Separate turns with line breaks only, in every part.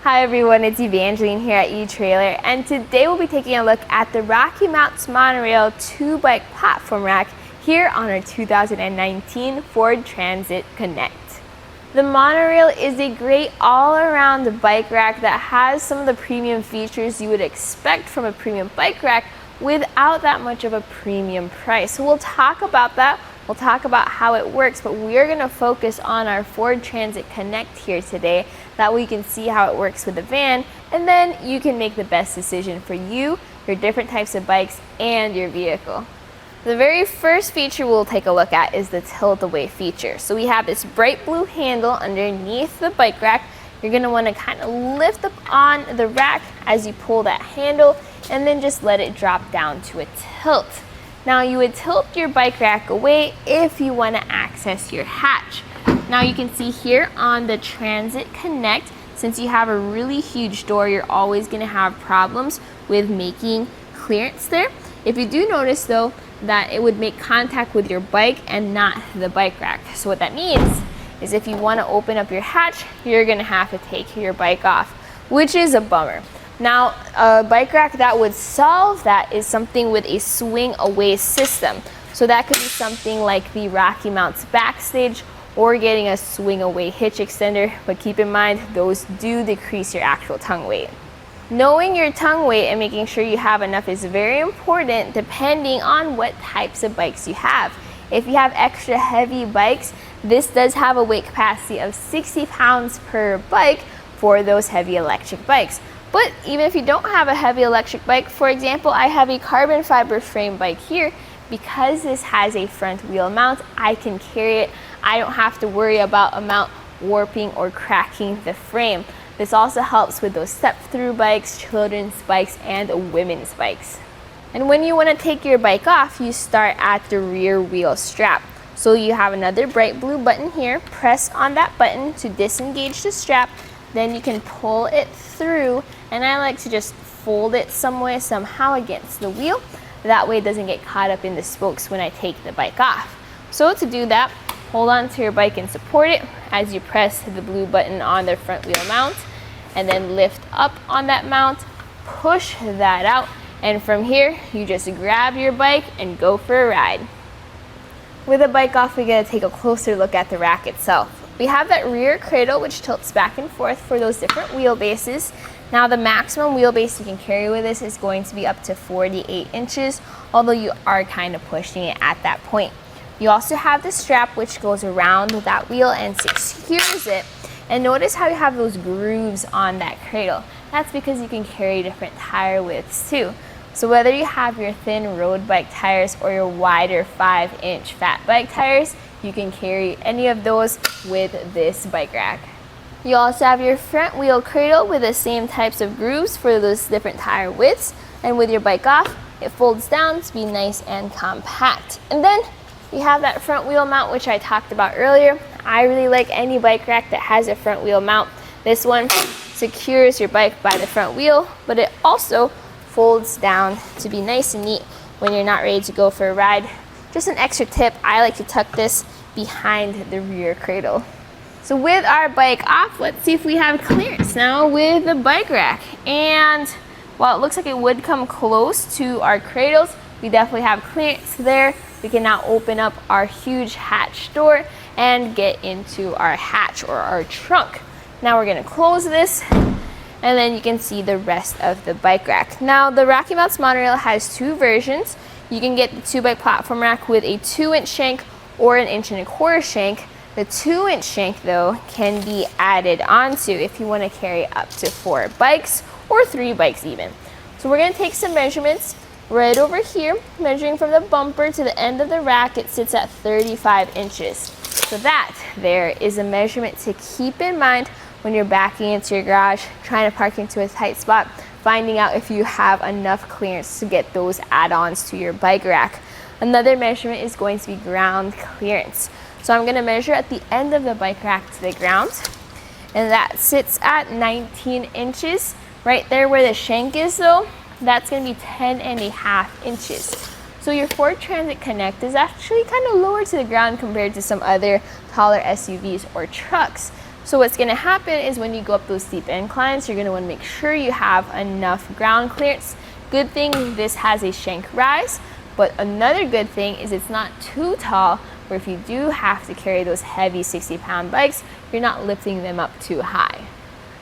Hi everyone, it's Evangeline here at eTrailer, and today we'll be taking a look at the RockyMounts MonoRail 2-bike platform rack here on our 2019 Ford Transit Connect. The monorail is a great all-around bike rack that has some of the premium features you would expect from a premium bike rack without that much of a premium price. So we'll talk about that. We'll talk about how it works, but we're going to focus on our Ford Transit Connect here today. That way you can see how it works with the van, and then you can make the best decision for you, your different types of bikes, and your vehicle. The very first feature we'll take a look at is the tilt-away feature. So we have this bright blue handle underneath the bike rack. You're going to want to kind of lift up on the rack as you pull that handle, and then just let it drop down to a tilt. Now you would tilt your bike rack away if you want to access your hatch. Now you can see here on the Transit Connect, since you have a really huge door, you're always going to have problems with making clearance there. If you do notice though, that it would make contact with your bike and not the bike rack. So what that means is if you want to open up your hatch, you're going to have to take your bike off, which is a bummer. Now, a bike rack that would solve that is something with a swing away system. So that could be something like the RockyMounts Backstage or getting a swing away hitch extender, but keep in mind those do decrease your actual tongue weight. Knowing your tongue weight and making sure you have enough is very important depending on what types of bikes you have. If you have extra heavy bikes, this does have a weight capacity of 60 pounds per bike for those heavy electric bikes. But even if you don't have a heavy electric bike, for example, I have a carbon fiber frame bike here. Because this has a front wheel mount, I can carry it. I don't have to worry about a mount warping or cracking the frame. This also helps with those step-through bikes, children's bikes, and women's bikes. And when you want to take your bike off, you start at the rear wheel strap. So you have another bright blue button here. Press on that button to disengage the strap. Then you can pull it through, and I like to just fold it somehow against the wheel. That way it doesn't get caught up in the spokes when I take the bike off. So to do that, hold on to your bike and support it as you press the blue button on the front wheel mount, and then lift up on that mount, push that out, and from here you just grab your bike and go for a ride. With the bike off, we're going to take a closer look at the rack itself. We have that rear cradle which tilts back and forth for those different wheelbases. Now the maximum wheelbase you can carry with this is going to be up to 48 inches, although you are kind of pushing it at that point. You also have the strap which goes around that wheel and secures it. And notice how you have those grooves on that cradle. That's because you can carry different tire widths too. So whether you have your thin road bike tires or your wider 5-inch fat bike tires, you can carry any of those with this bike rack. You also have your front wheel cradle with the same types of grooves for those different tire widths. And with your bike off, it folds down to be nice and compact. And then you have that front wheel mount which I talked about earlier. I really like any bike rack that has a front wheel mount. This one secures your bike by the front wheel, but it also folds down to be nice and neat when you're not ready to go for a ride. Just an extra tip, I like to tuck this behind the rear cradle. So with our bike off, let's see if we have clearance now with the bike rack. And while it looks like it would come close to our cradles, we definitely have clearance there. We can now open up our huge hatch door and get into our hatch or our trunk. Now we're going to close this, and then you can see the rest of the bike rack. Now the RockyMounts MonoRail has two versions. You can get the 2-bike platform rack with a 2-inch shank or an 1.25-inch shank. The 2-inch shank though can be added onto if you want to carry up to 4 bikes or 3 bikes even. So we're going to take some measurements right over here. Measuring from the bumper to the end of the rack, it sits at 35 inches. So that there is a measurement to keep in mind when you're backing into your garage, trying to park into a tight spot, finding out if you have enough clearance to get those add-ons to your bike rack. Another measurement is going to be ground clearance. So I'm going to measure at the end of the bike rack to the ground, and that sits at 19 inches. Right there where the shank is though, that's going to be 10.5 inches. So your Ford Transit Connect is actually kind of lower to the ground compared to some other taller SUVs or trucks. So what's going to happen is when you go up those steep inclines, you're going to want to make sure you have enough ground clearance. Good thing this has a shank rise, but another good thing is it's not too tall, where if you do have to carry those heavy 60-pound bikes, you're not lifting them up too high.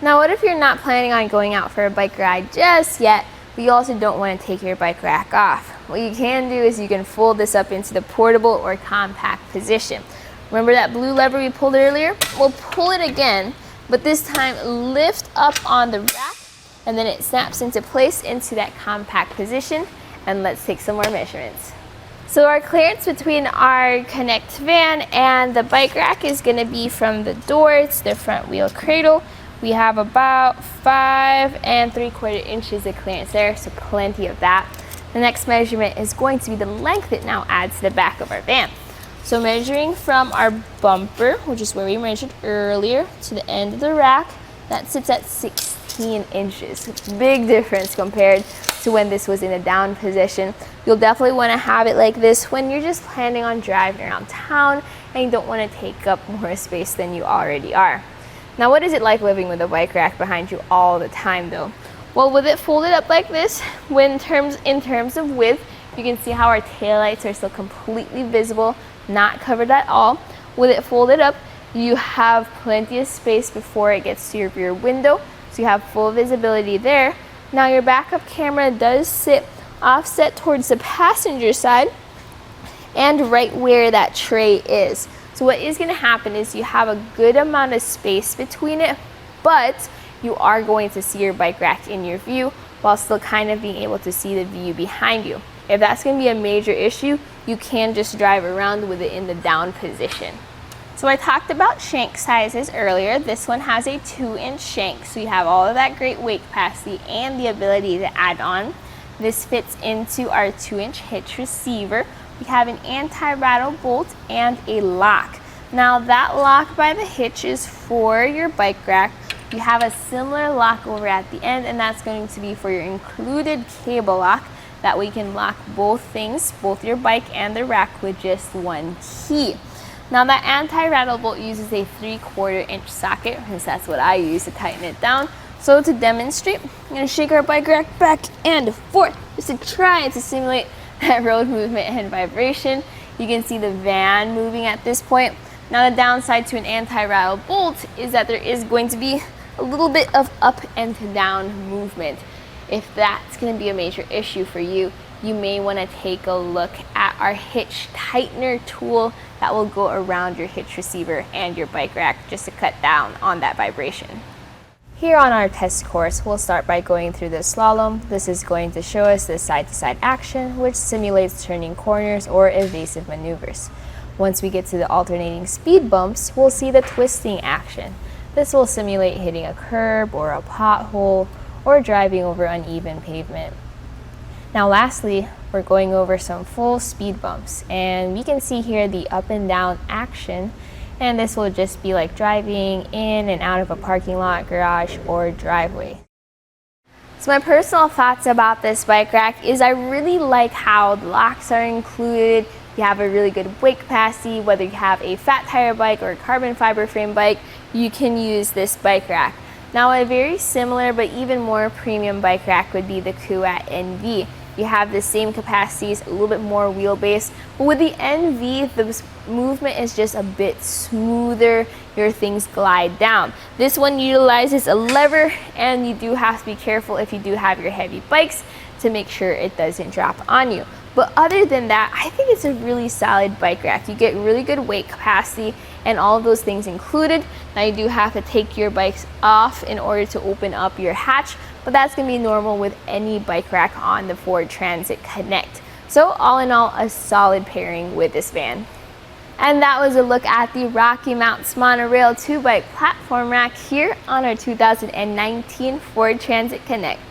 Now, what if you're not planning on going out for a bike ride just yet, but you also don't want to take your bike rack off? What you can do is you can fold this up into the portable or compact position. Remember that blue lever we pulled earlier? We'll pull it again, but this time lift up on the rack, and then it snaps into place into that compact position. And let's take some more measurements. So our clearance between our Connect van and the bike rack is going to be from the door to the front wheel cradle. We have about 5 3/4 inches of clearance there, so plenty of that. The next measurement is going to be the length it now adds to the back of our van. So measuring from our bumper, which is where we measured earlier, to the end of the rack, that sits at 16 inches. It's a big difference compared to when this was in a down position. You'll definitely want to have it like this when you're just planning on driving around town and you don't want to take up more space than you already are. Now, what is it like living with a bike rack behind you all the time though? Well, with it folded up like this, in terms of width, you can see how our taillights are still completely visible, not covered at all. With it folded up, you have plenty of space before it gets to your rear window, so you have full visibility there. Now your backup camera does sit offset towards the passenger side and right where that tray is. So what is going to happen is you have a good amount of space between it, but you are going to see your bike rack in your view while still kind of being able to see the view behind you. If that's going to be a major issue, you can just drive around with it in the down position. So I talked about shank sizes earlier. This one has a 2-inch shank, so you have all of that great weight capacity and the ability to add on. This fits into our 2-inch hitch receiver. We have an anti-rattle bolt and a lock. Now that lock by the hitch is for your bike rack. You have a similar lock over at the end, and that's going to be for your included cable lock. That way you can lock both things, both your bike and the rack, with just one key. Now that anti-rattle bolt uses a 3/4 inch socket, since that's what I use to tighten it down. So to demonstrate, I'm going to shake our bike rack back and forth just to try to simulate that road movement and vibration. You can see the van moving at this point. Now the downside to an anti-rattle bolt is that there is going to be a little bit of up and down movement. If that's going to be a major issue for you, you may want to take a look at our hitch tightener tool that will go around your hitch receiver and your bike rack just to cut down on that vibration. Here on our test course, we'll start by going through the slalom. This is going to show us the side-to-side action, which simulates turning corners or evasive maneuvers. Once we get to the alternating speed bumps, we'll see the twisting action. This will simulate hitting a curb or a pothole or driving over uneven pavement. Now lastly, we're going over some full speed bumps, and we can see here the up and down action, and this will just be like driving in and out of a parking lot, garage, or driveway. So my personal thoughts about this bike rack is I really like how the locks are included. You have a really good weight capacity. Whether you have a fat tire bike or a carbon fiber frame bike, you can use this bike rack. Now a very similar but even more premium bike rack would be the Kuat NV. You have the same capacities, a little bit more wheelbase, but with the NV, the movement is just a bit smoother. Your things glide down. This one utilizes a lever, and you do have to be careful if you do have your heavy bikes to make sure it doesn't drop on you. But other than that, I think it's a really solid bike rack. You get really good weight capacity and all of those things included. Now you do have to take your bikes off in order to open up your hatch, but that's going to be normal with any bike rack on the Ford Transit Connect. So all in all, a solid pairing with this van. And that was a look at the RockyMounts MonoRail 2-bike platform rack here on our 2019 Ford Transit Connect.